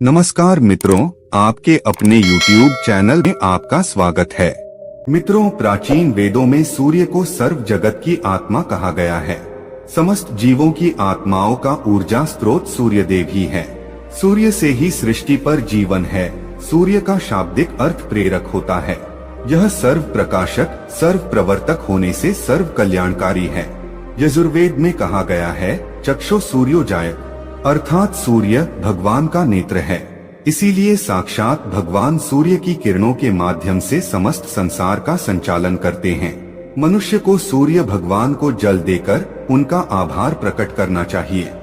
नमस्कार मित्रों, आपके अपने YouTube चैनल में आपका स्वागत है। मित्रों, प्राचीन वेदों में सूर्य को सर्व जगत की आत्मा कहा गया है। समस्त जीवों की आत्माओं का ऊर्जा स्रोत सूर्य देव ही है। सूर्य से ही सृष्टि पर जीवन है। सूर्य का शाब्दिक अर्थ प्रेरक होता है। यह सर्व प्रकाशक, सर्व प्रवर्तक होने से सर्व कल्याणकारी है। यजुर्वेद में कहा गया है, चक्षु सूर्योजायत, अर्थात सूर्य भगवान का नेत्र है। इसीलिए साक्षात भगवान सूर्य की किरणों के माध्यम से समस्त संसार का संचालन करते हैं। मनुष्य को सूर्य भगवान को जल देकर उनका आभार प्रकट करना चाहिए।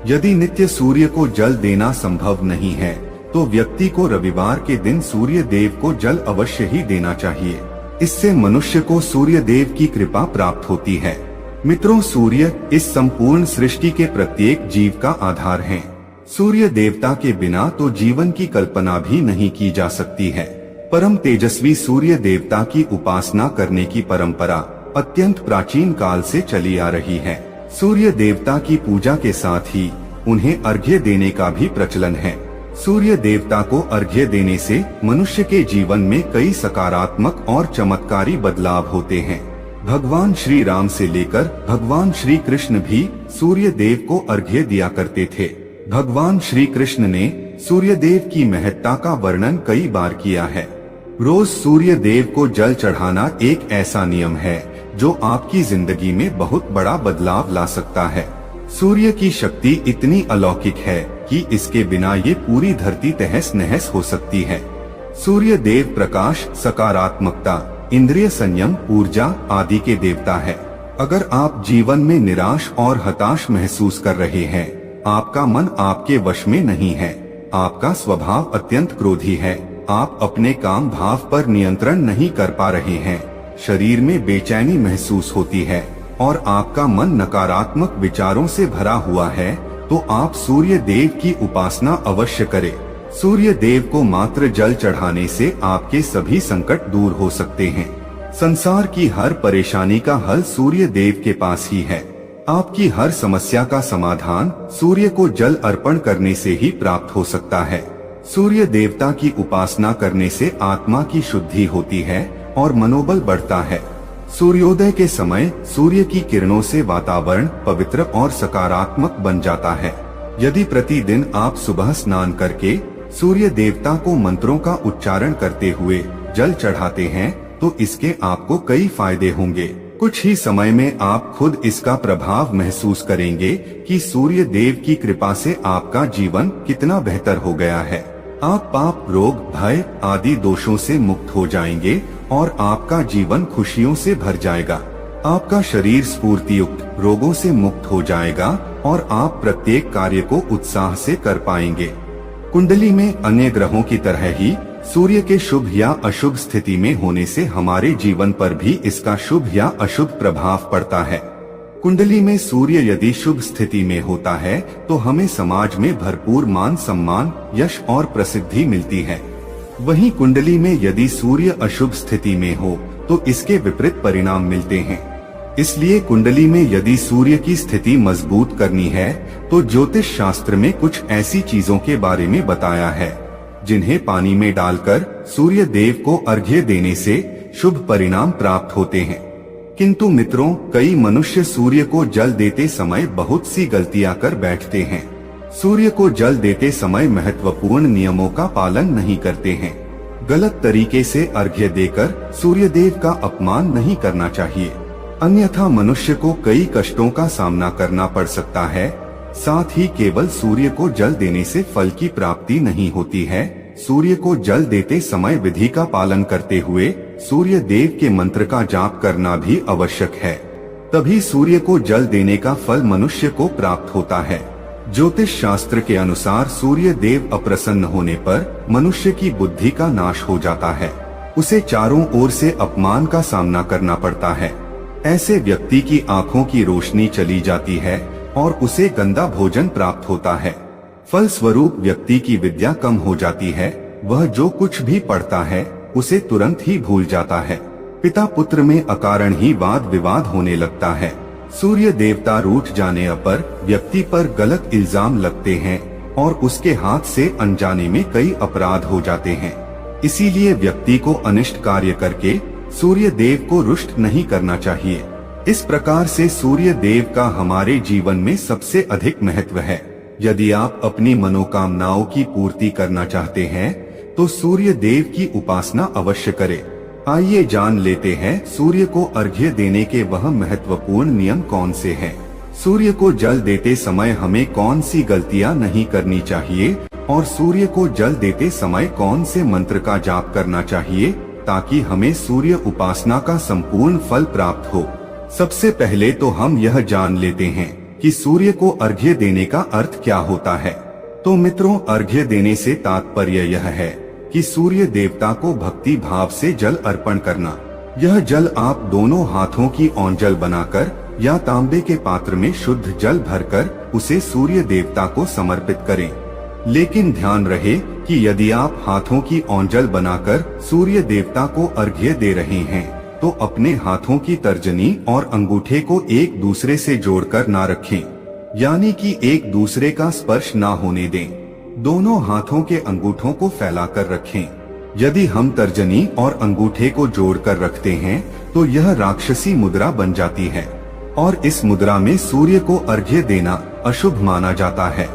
यदि नित्य सूर्य को जल देना संभव नहीं है तो व्यक्ति को रविवार के दिन सूर्य देव को जल अवश्य ही देना चाहिए। इससे मनुष्य को सूर्य देव की कृपा प्राप्त होती है। मित्रों, सूर्य इस संपूर्ण सृष्टि के प्रत्येक जीव का आधार है। सूर्य देवता के बिना तो जीवन की कल्पना भी नहीं की जा सकती है। परम तेजस्वी सूर्य देवता की उपासना करने की परंपरा अत्यंत प्राचीन काल से चली आ रही है। सूर्य देवता की पूजा के साथ ही उन्हें अर्घ्य देने का भी प्रचलन है। सूर्य देवता को अर्घ्य देने से मनुष्य के जीवन में कई सकारात्मक और चमत्कारी बदलाव होते हैं। भगवान श्री राम से लेकर भगवान श्री कृष्ण भी सूर्य देव को अर्घ्य दिया करते थे। भगवान श्री कृष्ण ने सूर्य देव की महत्ता का वर्णन कई बार किया है। रोज सूर्य देव को जल चढ़ाना एक ऐसा नियम है जो आपकी जिंदगी में बहुत बड़ा बदलाव ला सकता है। सूर्य की शक्ति इतनी अलौकिक है कि इसके बिना ये पूरी धरती तहस नहस हो सकती है। सूर्य देव प्रकाश, सकारात्मकता, इंद्रिय संयम, ऊर्जा आदि के देवता है। अगर आप जीवन में निराश और हताश महसूस कर रहे हैं, आपका मन आपके वश में नहीं है, आपका स्वभाव अत्यंत क्रोधी है, आप अपने काम भाव पर नियंत्रण नहीं कर पा रहे हैं, शरीर में बेचैनी महसूस होती है और आपका मन नकारात्मक विचारों से भरा हुआ है, तो आप सूर्य देव की उपासना अवश्य करें। सूर्य देव को मात्र जल चढ़ाने से आपके सभी संकट दूर हो सकते हैं। संसार की हर परेशानी का हल सूर्य देव के पास ही है। आपकी हर समस्या का समाधान सूर्य को जल अर्पण करने से ही प्राप्त हो सकता है। सूर्य देवता की उपासना करने से आत्मा की शुद्धि होती है और मनोबल बढ़ता है। सूर्योदय के समय सूर्य की किरणों से वातावरण पवित्र और सकारात्मक बन जाता है। यदि प्रतिदिन आप सुबह स्नान करके सूर्य देवता को मंत्रों का उच्चारण करते हुए जल चढ़ाते हैं तो इसके आपको कई फायदे होंगे। कुछ ही समय में आप खुद इसका प्रभाव महसूस करेंगे कि सूर्य देव की कृपा से आपका जीवन कितना बेहतर हो गया है। आप पाप, रोग, भय आदि दोषों से मुक्त हो जाएंगे और आपका जीवन खुशियों से भर जाएगा। आपका शरीर स्फूर्ति युक्त, रोगों से मुक्त हो जाएगा और आप प्रत्येक कार्य को उत्साह से कर पाएंगे। कुंडली में अन्य ग्रहों की तरह ही सूर्य के शुभ या अशुभ स्थिति में होने से हमारे जीवन पर भी इसका शुभ या अशुभ प्रभाव पड़ता है। कुंडली में सूर्य यदि शुभ स्थिति में होता है तो हमें समाज में भरपूर मान सम्मान, यश और प्रसिद्धि मिलती है। वहीं कुंडली में यदि सूर्य अशुभ स्थिति में हो तो इसके विपरीत परिणाम मिलते हैं। इसलिए कुंडली में यदि सूर्य की स्थिति मजबूत करनी है तो ज्योतिष शास्त्र में कुछ ऐसी चीजों के बारे में बताया है जिन्हें पानी में डालकर सूर्य देव को अर्घ्य देने से शुभ परिणाम प्राप्त होते हैं। किंतु मित्रों, कई मनुष्य सूर्य को जल देते समय बहुत सी गलतियां कर बैठते हैं। सूर्य को जल देते समय महत्वपूर्ण नियमों का पालन नहीं करते हैं। गलत तरीके से अर्घ्य देकर सूर्य देव का अपमान नहीं करना चाहिए, अन्यथा मनुष्य को कई कष्टों का सामना करना पड़ सकता है। साथ ही केवल सूर्य को जल देने से फल की प्राप्ति नहीं होती है। सूर्य को जल देते समय विधि का पालन करते हुए सूर्य देव के मंत्र का जाप करना भी आवश्यक है। तभी सूर्य को जल देने का फल मनुष्य को प्राप्त होता है। ज्योतिष शास्त्र के अनुसार सूर्य देव अप्रसन्न होने पर मनुष्य की बुद्धि का नाश हो जाता है। उसे चारों ओर से अपमान का सामना करना पड़ता है। ऐसे व्यक्ति की आंखों की रोशनी चली जाती है और उसे गंदा भोजन प्राप्त होता है। फल स्वरूप व्यक्ति की विद्या कम हो जाती है। वह जो कुछ भी पढ़ता है उसे तुरंत ही भूल जाता है। पिता पुत्र में अकारण ही वाद विवाद होने लगता है। सूर्य देवता रूठ जाने पर व्यक्ति पर गलत इल्जाम लगते हैं और उसके हाथ से अनजाने में कई अपराध हो जाते हैं। इसीलिए व्यक्ति को अनिष्ट कार्य करके सूर्य देव को रुष्ट नहीं करना चाहिए। इस प्रकार से सूर्य देव का हमारे जीवन में सबसे अधिक महत्व है। यदि आप अपनी मनोकामनाओं की पूर्ति करना चाहते हैं तो सूर्य देव की उपासना अवश्य करें। आइए जान लेते हैं सूर्य को अर्घ्य देने के वह महत्वपूर्ण नियम कौन से हैं। सूर्य को जल देते समय हमें कौन सी गलतियां नहीं करनी चाहिए और सूर्य को जल देते समय कौन से मंत्र का जाप करना चाहिए ताकि हमें सूर्य उपासना का संपूर्ण फल प्राप्त हो। सबसे पहले तो हम यह जान लेते हैं कि सूर्य को अर्घ्य देने का अर्थ क्या होता है। तो मित्रों, अर्घ्य देने से तात्पर्य यह है कि सूर्य देवता को भक्ति भाव से जल अर्पण करना। यह जल आप दोनों हाथों की ओंजल बनाकर या तांबे के पात्र में शुद्ध जल भरकर उसे सूर्य देवता को समर्पित करें। लेकिन ध्यान रहे कि यदि आप हाथों की ओंजल बनाकर सूर्य देवता को अर्घ्य दे रहे हैं तो अपने हाथों की तर्जनी और अंगूठे को एक दूसरे से जोड़कर ना रखें, यानी कि एक दूसरे का स्पर्श ना होने दें। दोनों हाथों के अंगूठों को फैलाकर रखें। यदि हम तर्जनी और अंगूठे को जोड़कर रखते हैं तो यह राक्षसी मुद्रा बन जाती है और इस मुद्रा में सूर्य को अर्घ्य देना अशुभ माना जाता है।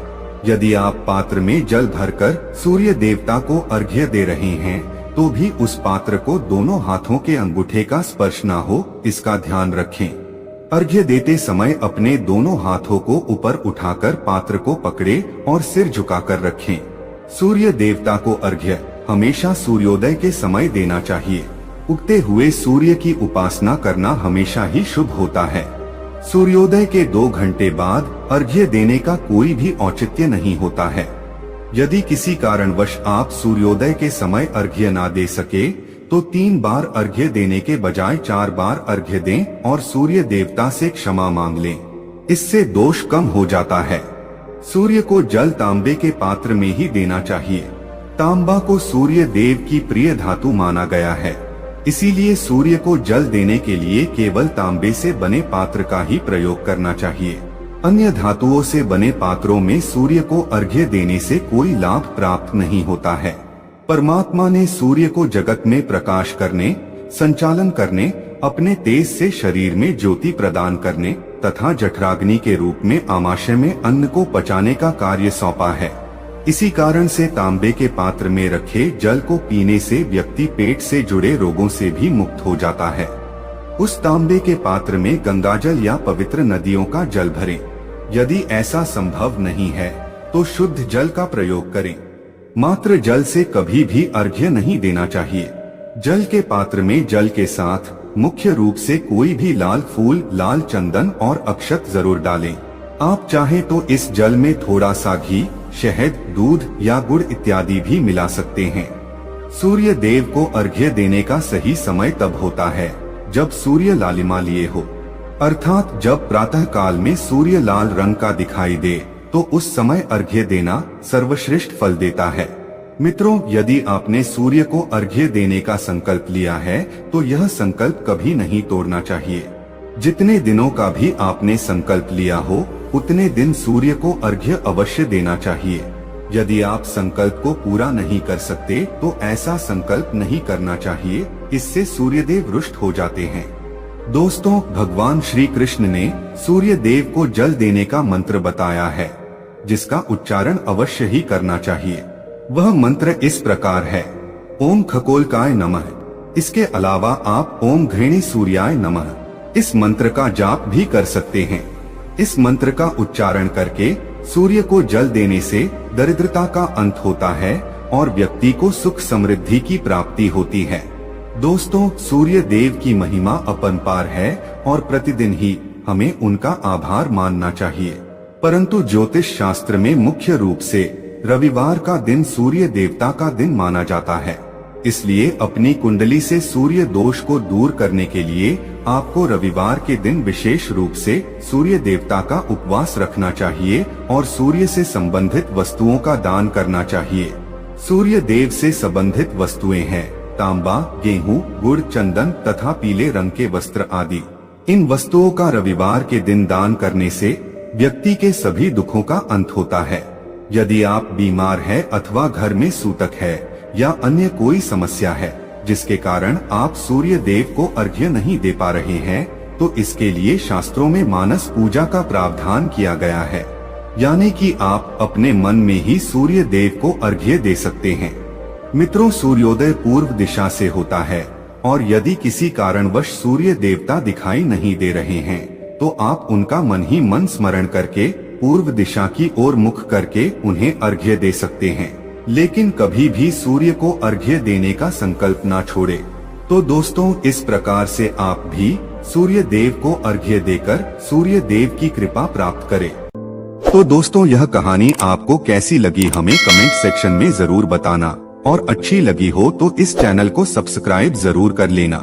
यदि आप पात्र में जल भरकर सूर्य देवता को अर्घ्य दे रहे हैं तो भी उस पात्र को दोनों हाथों के अंगूठे का स्पर्श ना हो, इसका ध्यान रखें। अर्घ्य देते समय अपने दोनों हाथों को ऊपर उठाकर पात्र को पकड़े और सिर झुकाकर रखें। सूर्य देवता को अर्घ्य हमेशा सूर्योदय के समय देना चाहिए। उगते हुए सूर्य की उपासना करना हमेशा ही शुभ होता है। सूर्योदय के 2 घंटे बाद अर्घ्य देने का कोई भी औचित्य नहीं होता है। यदि किसी कारणवश आप सूर्योदय के समय अर्घ्य ना दे सके तो 3 बार अर्घ्य देने के बजाय 4 बार अर्घ्य दें और सूर्य देवता से क्षमा मांग लें। इससे दोष कम हो जाता है। सूर्य को जल तांबे के पात्र में ही देना चाहिए। तांबा को सूर्य देव की प्रिय धातु माना गया है, इसीलिए सूर्य को जल देने के लिए केवल तांबे से बने पात्र का ही प्रयोग करना चाहिए। अन्य धातुओं से बने पात्रों में सूर्य को अर्घ्य देने से कोई लाभ प्राप्त नहीं होता है। परमात्मा ने सूर्य को जगत में प्रकाश करने, संचालन करने, अपने तेज से शरीर में ज्योति प्रदान करने तथा जठराग्नि के रूप में आमाशय में अन्न को पचाने का कार्य सौंपा है। इसी कारण से तांबे के पात्र में रखे जल को पीने से व्यक्ति पेट से जुड़े रोगों से भी मुक्त हो जाता है। उस तांबे के पात्र में गंगाजल या पवित्र नदियों का जल भरें। यदि ऐसा संभव नहीं है तो शुद्ध जल का प्रयोग करें। मात्र जल से कभी भी अर्घ्य नहीं देना चाहिए। जल के पात्र में जल के साथ मुख्य रूप से कोई भी लाल फूल, लाल चंदन और अक्षत जरूर डालें। आप चाहें तो इस जल में थोड़ा सा घी, शहद, दूध या गुड़ इत्यादि भी मिला सकते हैं। सूर्य देव को अर्घ्य देने का सही समय तब होता है जब सूर्य लालिमा लिए हो, अर्थात जब प्रातः काल में सूर्य लाल रंग का दिखाई दे तो उस समय अर्घ्य देना सर्वश्रेष्ठ फल देता है। मित्रों, यदि आपने सूर्य को अर्घ्य देने का संकल्प लिया है तो यह संकल्प कभी नहीं तोड़ना चाहिए। जितने दिनों का भी आपने संकल्प लिया हो उतने दिन सूर्य को अर्घ्य अवश्य देना चाहिए। यदि आप संकल्प को पूरा नहीं कर सकते तो ऐसा संकल्प नहीं करना चाहिए, इससे सूर्यदेव रुष्ट हो जाते हैं। दोस्तों, भगवान श्री कृष्ण ने सूर्य देव को जल देने का मंत्र बताया है जिसका उच्चारण अवश्य ही करना चाहिए। वह मंत्र इस प्रकार है: ओम खगोलकाय नमः। इसके अलावा आप ओम घृणी सूर्याय नमः इस मंत्र का जाप भी कर सकते हैं। इस मंत्र का उच्चारण करके सूर्य को जल देने से दरिद्रता का अंत होता है और व्यक्ति को सुख समृद्धि की प्राप्ति होती है। दोस्तों, सूर्य देव की महिमा अपरंपार है और प्रतिदिन ही हमें उनका आभार मानना चाहिए। परंतु ज्योतिष शास्त्र में मुख्य रूप से रविवार का दिन सूर्य देवता का दिन माना जाता है। इसलिए अपनी कुंडली से सूर्य दोष को दूर करने के लिए आपको रविवार के दिन विशेष रूप से सूर्य देवता का उपवास रखना चाहिए और सूर्य से संबंधित वस्तुओं का दान करना चाहिए। सूर्य देव से संबंधित वस्तुएं हैं तांबा, गेहूं, गुड़, चंदन तथा पीले रंग के वस्त्र आदि। इन वस्तुओं का रविवार के दिन दान करने से व्यक्ति के सभी दुखों का अंत होता है। यदि आप बीमार है अथवा घर में सूतक है या अन्य कोई समस्या है जिसके कारण आप सूर्य देव को अर्घ्य नहीं दे पा रहे हैं, तो इसके लिए शास्त्रों में मानस पूजा का प्रावधान किया गया है। यानी कि आप अपने मन में ही सूर्य देव को अर्घ्य दे सकते हैं। मित्रों, सूर्योदय पूर्व दिशा से होता है और यदि किसी कारणवश सूर्य देवता दिखाई नहीं दे रहे हैं तो आप उनका मन ही मन स्मरण करके पूर्व दिशा की ओर मुख करके उन्हें अर्घ्य दे सकते हैं। लेकिन कभी भी सूर्य को अर्घ्य देने का संकल्प ना छोड़े। तो दोस्तों, इस प्रकार से आप भी सूर्य देव को अर्घ्य देकर सूर्य देव की कृपा प्राप्त करें। तो दोस्तों, यह कहानी आपको कैसी लगी हमें कमेंट सेक्शन में जरूर बताना, और अच्छी लगी हो तो इस चैनल को सब्सक्राइब जरूर कर लेना।